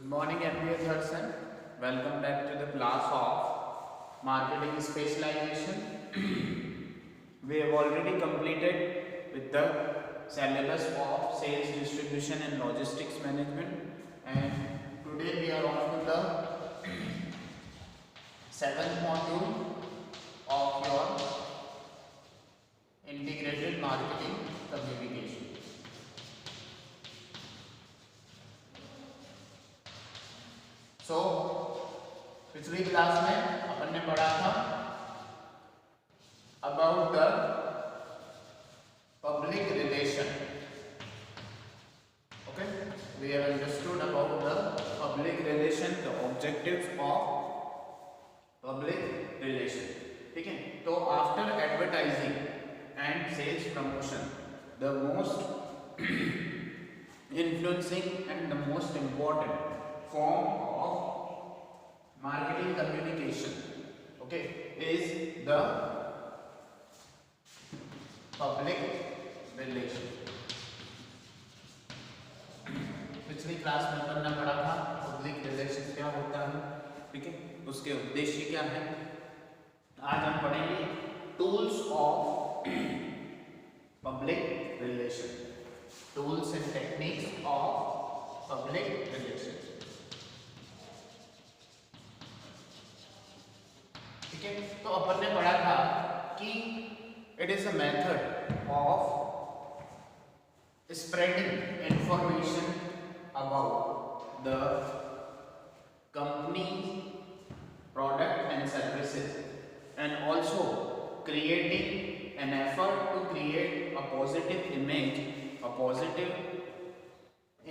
Good morning, MBA third sem. Welcome back to the class of marketing specialization. We have already completed with the syllabus of sales, distribution, and logistics management, and today we are on to the seventh module of your integrated marketing communication. सो पिछली class में अपन ने पढ़ा था about the public relation. Okay, we have understood about the public relation, the objectives of public relation. ठीक है, तो after advertising and sales promotion the most influencing and the most important form of marketing communication, okay, is the public relation. पिछली class में अपन ने पढ़ा था public relation क्या होता है, ठीक है, उसके उद्देश्य क्या है. आज हम पढ़ेंगे tools of public relation, tools and techniques of public relation. तो अपन ने पढ़ा था कि it is a method of spreading information about the company product and services and also creating an effort to create a positive image, a positive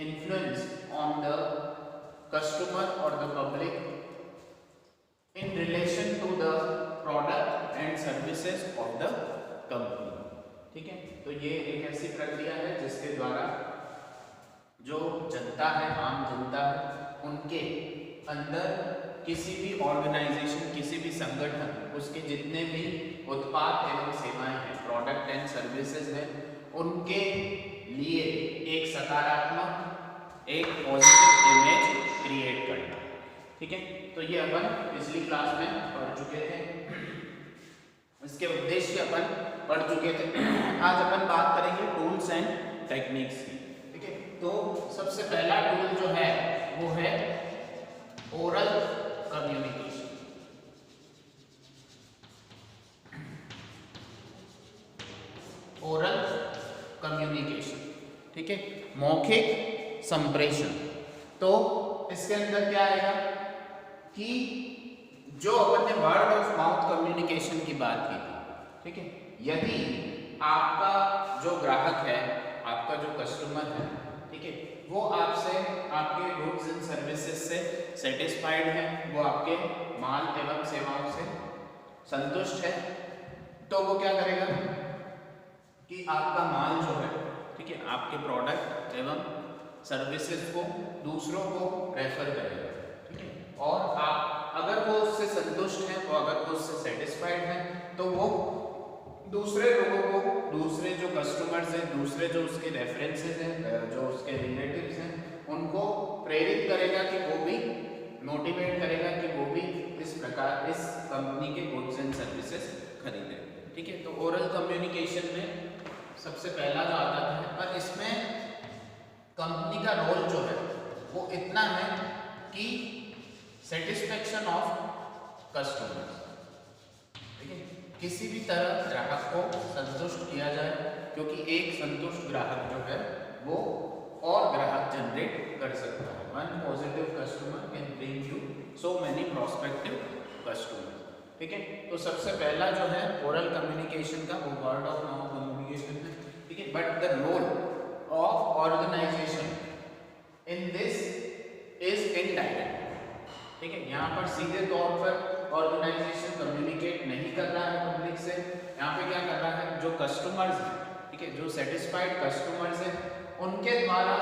influence on the customer और the public in relation to the product and services of the company. ठीक है, तो ये एक ऐसी प्रक्रिया है जिसके द्वारा जो जनता है, आम जनता है, उनके अंदर किसी भी ऑर्गेनाइजेशन, किसी भी संगठन, उसके जितने भी उत्पाद एवं सेवाएं हैं, प्रोडक्ट एंड सर्विसेज हैं, उनके लिए एक सकारात्मक, एक पॉजिटिव इमेज क्रिएट करना. ठीक है, तो ये अपन पिछली क्लास में पढ़ चुके थे, इसके उद्देश्य अपन पढ़ चुके थे. आज अपन बात करेंगे टूल्स एंड टेक्निक्स की. ठीक है, तो सबसे पहला टूल जो है वो है ओरल कम्युनिकेशन. ओरल कम्युनिकेशन, ठीक है, मौखिक संप्रेषण. तो इसके अंदर क्या आएगा कि जो अपन ने वर्ड ऑफ माउथ कम्युनिकेशन की बात की थी, ठीक है, यदि आपका जो ग्राहक है, आपका जो कस्टमर है, ठीक है, वो आपसे, आपके गुड्स एंड सर्विसेज से सेटिस्फाइड है, वो आपके माल एवं सेवाओं से संतुष्ट है, तो वो क्या करेगा कि आपका माल जो है, ठीक है, आपके प्रोडक्ट एवं सर्विसेज को दूसरों को रेफर करेगा. ठीक है, और आप अगर वो उससे संतुष्ट हैं, वो अगर वो उससे सेटिस्फाइड हैं, तो वो दूसरे लोगों को, दूसरे जो कस्टमर्स हैं, दूसरे जो उसके रेफरेंसेस हैं, जो उसके रिलेटिव्स हैं, उनको प्रेरित करेगा कि वो भी, मोटिवेट करेगा कि वो भी इस प्रकार इस कंपनी के गुड्स एंड सर्विसेज खरीदें. ठीक है, तो ओरल कम्युनिकेशन में सबसे पहला जो आता है, पर इसमें कंपनी का रोल जो है वो इतना है कि सेटिस्फेक्शन ऑफ कस्टमर्स. ठीक है, किसी भी तरह ग्राहक को संतुष्ट किया जाए, क्योंकि एक संतुष्ट ग्राहक जो है वो और ग्राहक जनरेट कर सकता है. One positive customer can bring you so many prospective customers. ठीक है, तो सबसे पहला जो है ओरल कम्युनिकेशन का, वो वर्ड ऑफ माउथ कम्युनिकेशन है. ठीक है, but the role of organisation in this is indirect. ठीक है, यहाँ पर सीधे तौर पर ऑर्गेनाइजेशन कम्युनिकेट नहीं कर रहा है पब्लिक से. यहाँ पे क्या कर रहा है, जो कस्टमर्स हैं, ठीक है, जो सेटिस्फाइड कस्टमर्स हैं, उनके द्वारा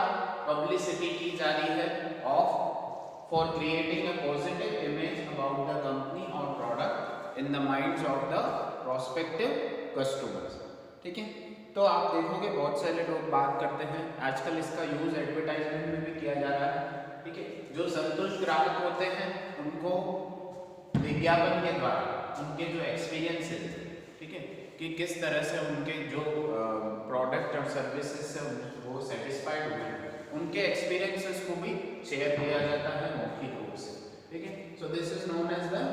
पब्लिसिटी की जा रही है of for creating a positive image about the company और product in the minds of the prospective customers. ठीक है, तो आप देखोगे बहुत सारे लोग बात करते हैं, आजकल इसका यूज एडवर्टाइजमेंट में भी किया जा रहा है. ठीक है, जो संतुष्ट ग्राहक होते हैं उनको विज्ञापन के द्वारा उनके जो एक्सपीरियंस है, ठीक है, कि किस तरह से उनके जो प्रोडक्ट और सर्विसेज से वो सेटिस्फाइड हुए हैं, उनके एक्सपीरियंसेस को भी शेयर किया जाता है मौखिक रूप से, ठीक है। So this is known as the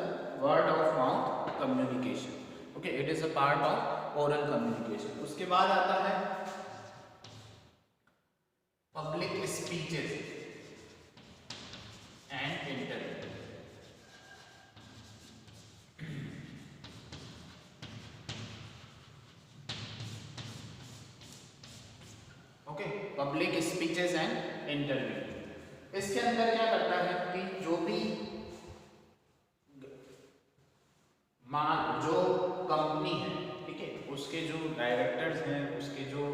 word of mouth communication, okay, it is a part of oral communication. उसके बाद आता है public speeches and interview. Okay, public speeches and interview. इसके अंदर क्या करता है कि जो भी जो कंपनी है, ठीक है, उसके जो डायरेक्टर्स हैं, उसके जो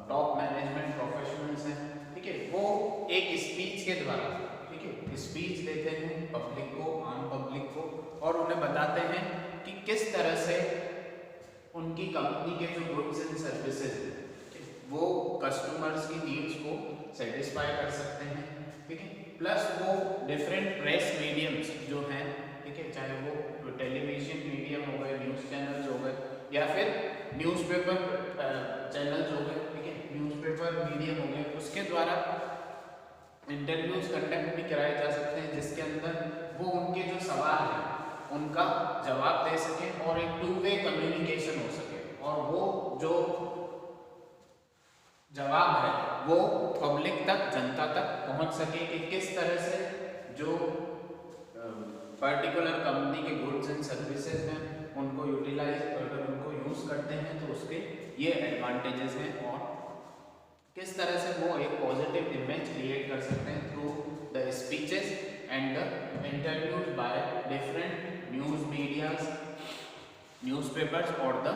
टॉप मैनेजमेंट प्रोफेशनल्स हैं, ठीक है, वो एक स्पीच के द्वारा, ठीक है, स्पीच देते हैं पब्लिक को, आम पब्लिक को, और उन्हें बताते हैं कि किस तरह से उनकी कंपनी के जो गुड्स एंड सर्विसेज हैं वो कस्टमर्स की नीड्स को सेटिस्फाई कर सकते हैं, ठीक है। प्लस वो डिफरेंट प्रेस मीडियम्स जो हैं, ठीक है, चाहे वो टेलीविजन मीडियम हो गए, न्यूज़ चैनल्स हो गए, या फिर न्यूज़पेपर चैनल्स हो गए, ठीक है, न्यूज़पेपर मीडियम हो गए, उसके द्वारा इंटरव्यूज कंडक्ट भी कराए जा सकते हैं, जिसके अंदर वो उनके जो सवाल हैं उनका जवाब दे सकें और एक टू वे कम्युनिकेशन हो सके, और वो जो जवाब है वो पब्लिक तक, जनता तक पहुंच सके कि किस तरह से जो पर्टिकुलर कंपनी के गुड्स एंड सर्विसेज हैं उनको यूटिलाइज, अगर उनको यूज करते हैं तो उसके ये एडवांटेजेस हैं, और किस तरह से वो एक पॉजिटिव इमेज क्रिएट कर सकते हैं through the speeches and the interviews by different news medias, newspapers और the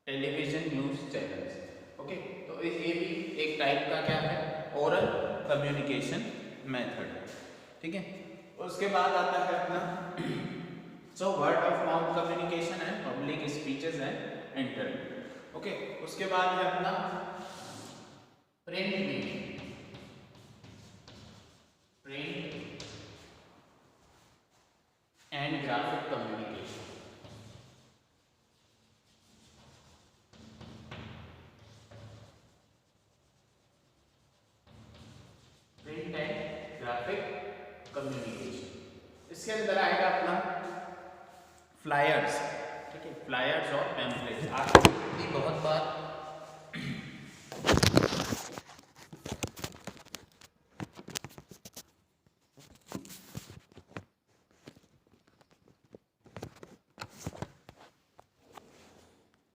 television news channels, okay. तो ये भी एक टाइप का क्या है, ओरल कम्युनिकेशन मेथड, ठीक है। उसके बाद आता है अपना so word of mouth communication and public speeches and interview, okay. उसके बाद है अपना print media, print and graphic communication. Print and graphic communication, इसके अंदर आएगा अपना फ्लायर्स, ठीक है, फ्लायर्स और पैम्पलेट्स। आपने बहुत बार